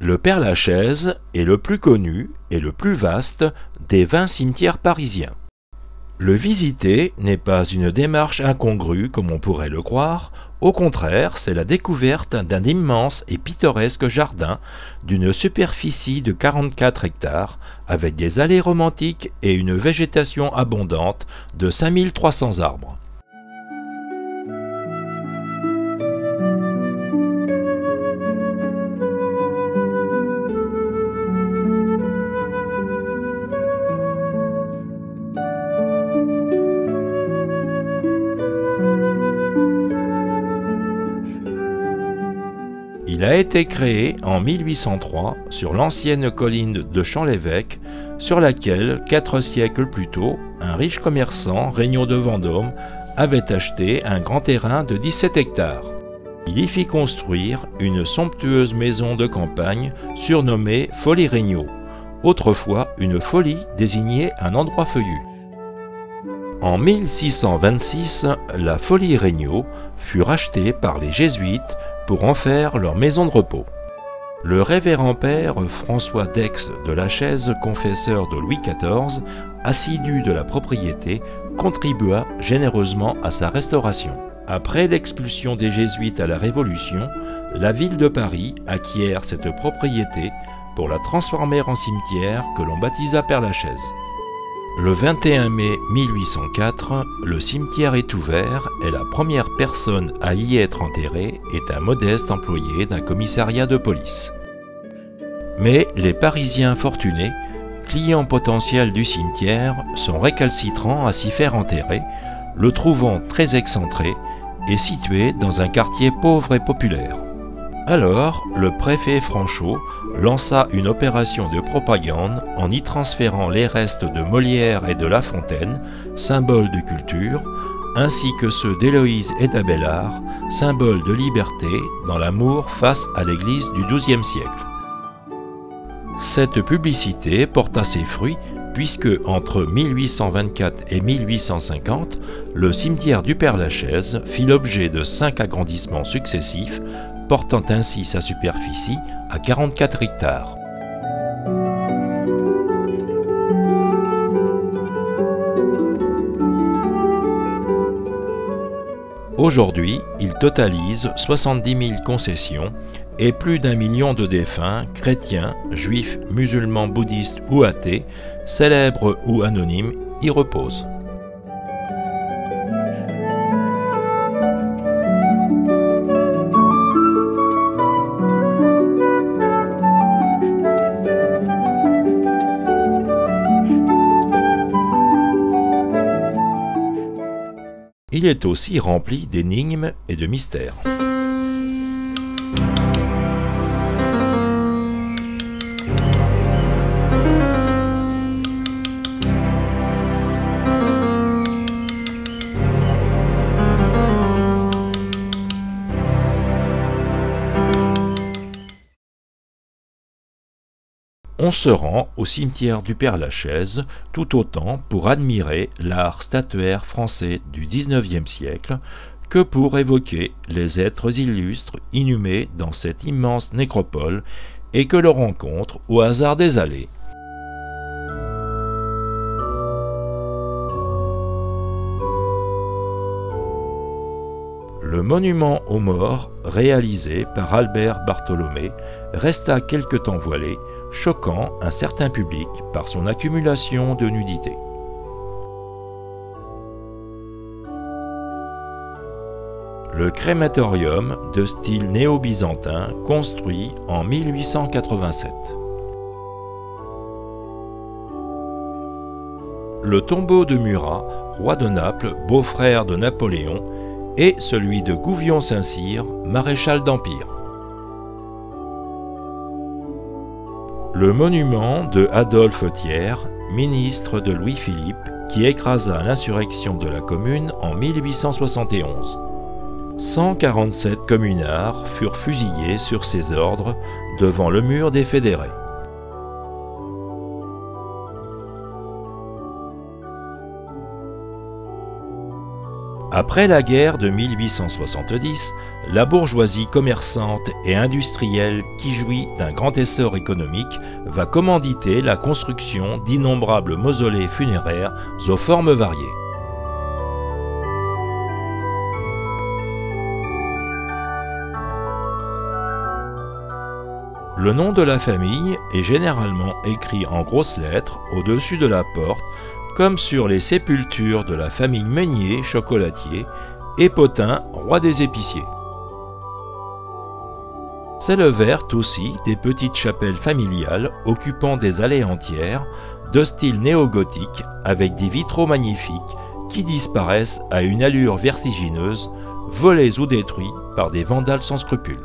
Le Père-Lachaise est le plus connu et le plus vaste des 20 cimetières parisiens. Le visiter n'est pas une démarche incongrue comme on pourrait le croire, au contraire, c'est la découverte d'un immense et pittoresque jardin d'une superficie de 44 hectares avec des allées romantiques et une végétation abondante de 5300 arbres. Il a été créé en 1803 sur l'ancienne colline de Champ-l'Évêque, sur laquelle, 4 siècles plus tôt, un riche commerçant, Regnault de Vendôme, avait acheté un grand terrain de 17 hectares. Il y fit construire une somptueuse maison de campagne surnommée Folie Regnault. Autrefois, une folie désignait un endroit feuillu. En 1626, la Folie Regnault fut rachetée par les Jésuites pour en faire leur maison de repos. Le révérend père François d'Aix de Lachaise, confesseur de Louis XIV, assidu de la propriété, contribua généreusement à sa restauration. Après l'expulsion des Jésuites à la Révolution, la ville de Paris acquiert cette propriété pour la transformer en cimetière que l'on baptisa Père-Lachaise. Le 21 mai 1804, le cimetière est ouvert et la première personne à y être enterrée est un modeste employé d'un commissariat de police. Mais les Parisiens fortunés, clients potentiels du cimetière, sont récalcitrants à s'y faire enterrer, le trouvant très excentré et situé dans un quartier pauvre et populaire. Alors, le préfet Franchot lança une opération de propagande en y transférant les restes de Molière et de La Fontaine, symboles de culture, ainsi que ceux d'Héloïse et d'Abélard, symboles de liberté dans l'amour face à l'Église du XIIe siècle. Cette publicité porta ses fruits puisque entre 1824 et 1850, le cimetière du Père-Lachaise fit l'objet de 5 agrandissements successifs, portant ainsi sa superficie à 44 hectares. Aujourd'hui, il totalise 70 000 concessions et plus d'1 million de défunts, chrétiens, juifs, musulmans, bouddhistes ou athées, célèbres ou anonymes, y reposent. Il est aussi rempli d'énigmes et de mystères. On se rend au cimetière du Père-Lachaise tout autant pour admirer l'art statuaire français du XIXe siècle que pour évoquer les êtres illustres inhumés dans cette immense nécropole et que l'on rencontre au hasard des allées. Le monument aux morts, réalisé par Albert Bartholomé, resta quelque temps voilé, choquant un certain public par son accumulation de nudité. Le crématorium de style néo-byzantin construit en 1887. Le tombeau de Murat, roi de Naples, beau-frère de Napoléon, et celui de Gouvion-Saint-Cyr, maréchal d'Empire. Le monument de Adolphe Thiers, ministre de Louis-Philippe, qui écrasa l'insurrection de la Commune en 1871. 147 communards furent fusillés sur ses ordres devant le mur des fédérés. Après la guerre de 1870, la bourgeoisie commerçante et industrielle qui jouit d'un grand essor économique va commanditer la construction d'innombrables mausolées funéraires aux formes variées. Le nom de la famille est généralement écrit en grosses lettres au-dessus de la porte, comme sur les sépultures de la famille Meunier, chocolatier, et Potin, roi des épiciers. S'élevèrent aussi des petites chapelles familiales occupant des allées entières, de style néo-gothique, avec des vitraux magnifiques qui disparaissent à une allure vertigineuse, volés ou détruits par des vandales sans scrupules.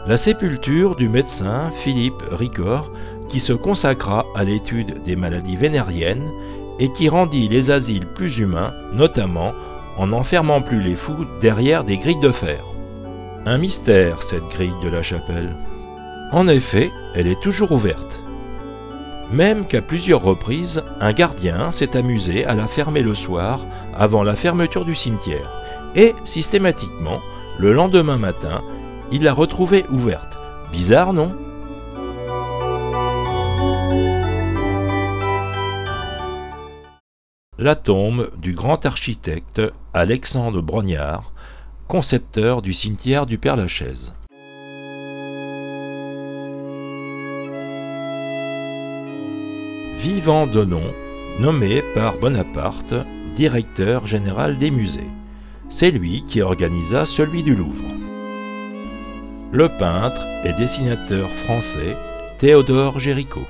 La sépulture du médecin Philippe Ricord, qui se consacra à l'étude des maladies vénériennes et qui rendit les asiles plus humains, notamment en n'enfermant plus les fous derrière des grilles de fer. Un mystère, cette grille de la chapelle. En effet, elle est toujours ouverte. Même qu'à plusieurs reprises, un gardien s'est amusé à la fermer le soir avant la fermeture du cimetière, et systématiquement, le lendemain matin, il l'a retrouvée ouverte. Bizarre, non? La tombe du grand architecte Alexandre Brognard, concepteur du cimetière du Père-Lachaise. Vivant de nom, nommé par Bonaparte directeur général des musées. C'est lui qui organisa celui du Louvre. Le peintre et dessinateur français Théodore Géricault.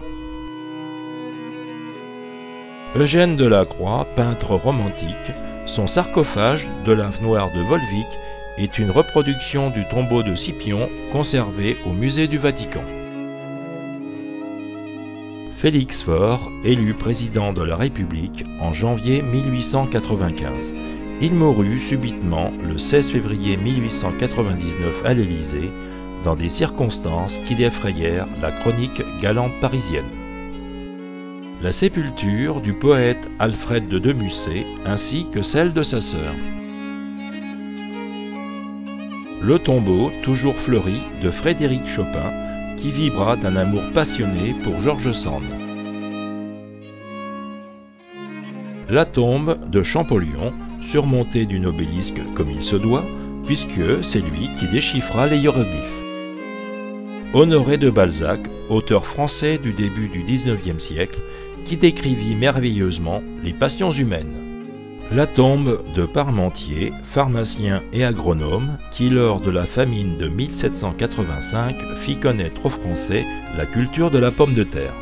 Eugène Delacroix, peintre romantique, son sarcophage de l'Ave noire de Volvic est une reproduction du tombeau de Scipion conservé au musée du Vatican. Félix Faure, élu président de la République en janvier 1895. Il mourut subitement le 16 février 1899 à l'Élysée, dans des circonstances qui effrayèrent la chronique galante parisienne. La sépulture du poète Alfred de Musset ainsi que celle de sa sœur. Le tombeau toujours fleuri de Frédéric Chopin qui vibra d'un amour passionné pour George Sand. La tombe de Champollion surmontée d'une obélisque comme il se doit puisque c'est lui qui déchiffra les hiéroglyphes. Honoré de Balzac, auteur français du début du XIXe siècle, qui décrivit merveilleusement les passions humaines. La tombe de Parmentier, pharmacien et agronome, qui lors de la famine de 1785 fit connaître aux Français la culture de la pomme de terre.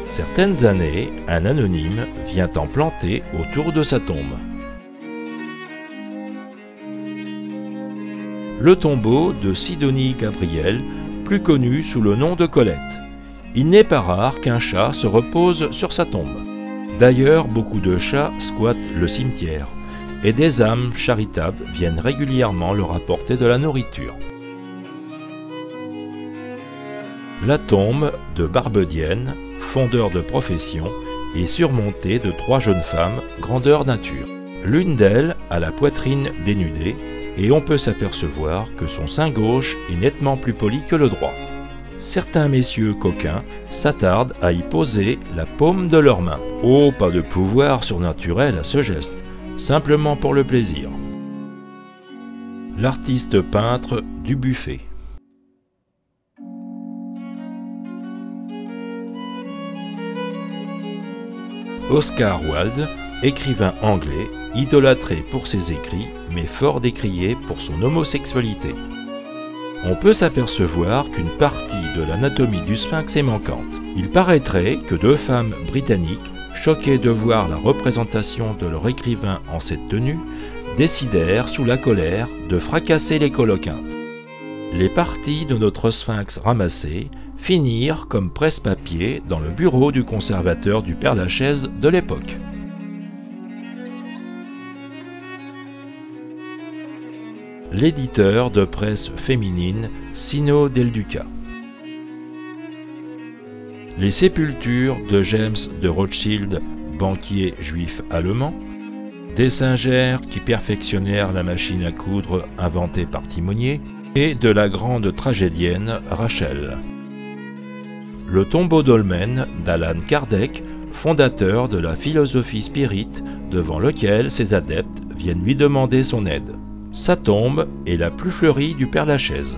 Certaines années, un anonyme vient en planter autour de sa tombe. Le tombeau de Sidonie Gabriel, plus connu sous le nom de Colette. Il n'est pas rare qu'un chat se repose sur sa tombe. D'ailleurs, beaucoup de chats squattent le cimetière, et des âmes charitables viennent régulièrement leur apporter de la nourriture. La tombe de Barbedienne, fondeur de profession, est surmontée de 3 jeunes femmes, grandeur nature. L'une d'elles a la poitrine dénudée, et on peut s'apercevoir que son sein gauche est nettement plus poli que le droit. Certains messieurs coquins s'attardent à y poser la paume de leurs mains. Oh, pas de pouvoir surnaturel à ce geste, simplement pour le plaisir. L'artiste peintre Dubuffet. Oscar Wilde, écrivain anglais, idolâtré pour ses écrits, mais fort décrié pour son homosexualité. On peut s'apercevoir qu'une partie de l'anatomie du sphinx est manquante. Il paraîtrait que 2 femmes britanniques, choquées de voir la représentation de leur écrivain en cette tenue, décidèrent, sous la colère, de fracasser les coloquintes. Les parties de notre sphinx ramassées finirent comme presse-papier dans le bureau du conservateur du Père-Lachaise de l'époque. l'éditeur de presse féminine Sino Del Duca. Les sépultures de James de Rothschild, banquier juif allemand, des Singer qui perfectionnèrent la machine à coudre inventée par Timonier, et de la grande tragédienne Rachel. Le tombeau dolmen d'Allan Kardec, fondateur de la philosophie spirit, devant lequel ses adeptes viennent lui demander son aide. Sa tombe est la plus fleurie du Père-Lachaise.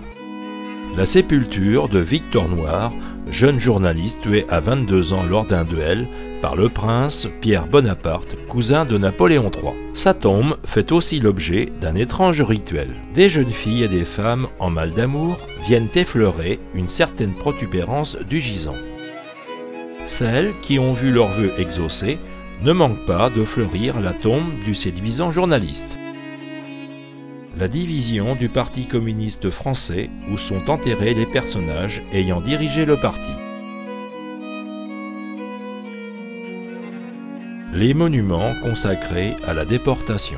La sépulture de Victor Noir, jeune journaliste tué à 22 ans lors d'un duel par le prince Pierre Bonaparte, cousin de Napoléon III. Sa tombe fait aussi l'objet d'un étrange rituel. Des jeunes filles et des femmes en mal d'amour viennent effleurer une certaine protubérance du gisant. Celles qui ont vu leurs vœux exaucés ne manquent pas de fleurir la tombe du séduisant journaliste. La division du Parti communiste français où sont enterrés les personnages ayant dirigé le parti. Les monuments consacrés à la déportation.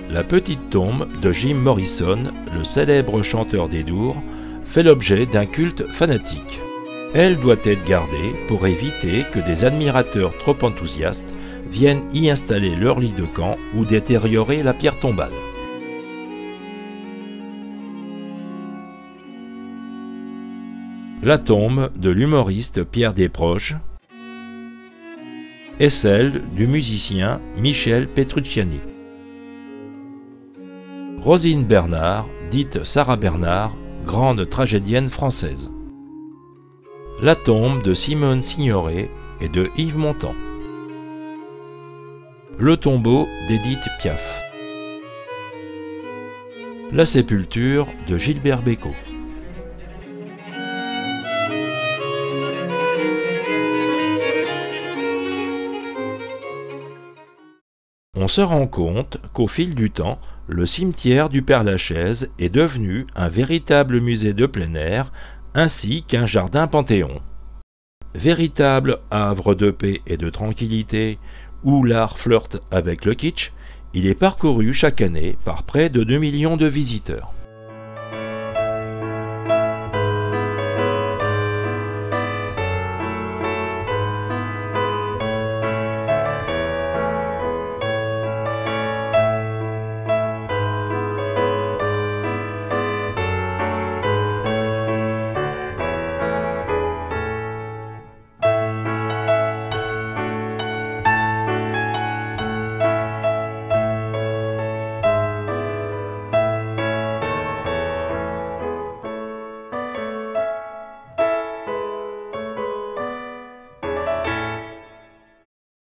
La petite tombe de Jim Morrison, le célèbre chanteur des Doors, fait l'objet d'un culte fanatique. Elle doit être gardée pour éviter que des admirateurs trop enthousiastes viennent y installer leur lit de camp ou détériorer la pierre tombale. La tombe de l'humoriste Pierre Desproges et celle du musicien Michel Petrucciani. Rosine Bernard, dite Sarah Bernard, grande tragédienne française. La tombe de Simone Signoret et de Yves Montand. Le tombeau d'Édith Piaf. La sépulture de Gilbert Bécaud. On se rend compte qu'au fil du temps, le cimetière du Père-Lachaise est devenu un véritable musée de plein air, ainsi qu'un jardin panthéon. Véritable havre de paix et de tranquillité, où l'art flirte avec le kitsch, il est parcouru chaque année par près de 2 millions de visiteurs.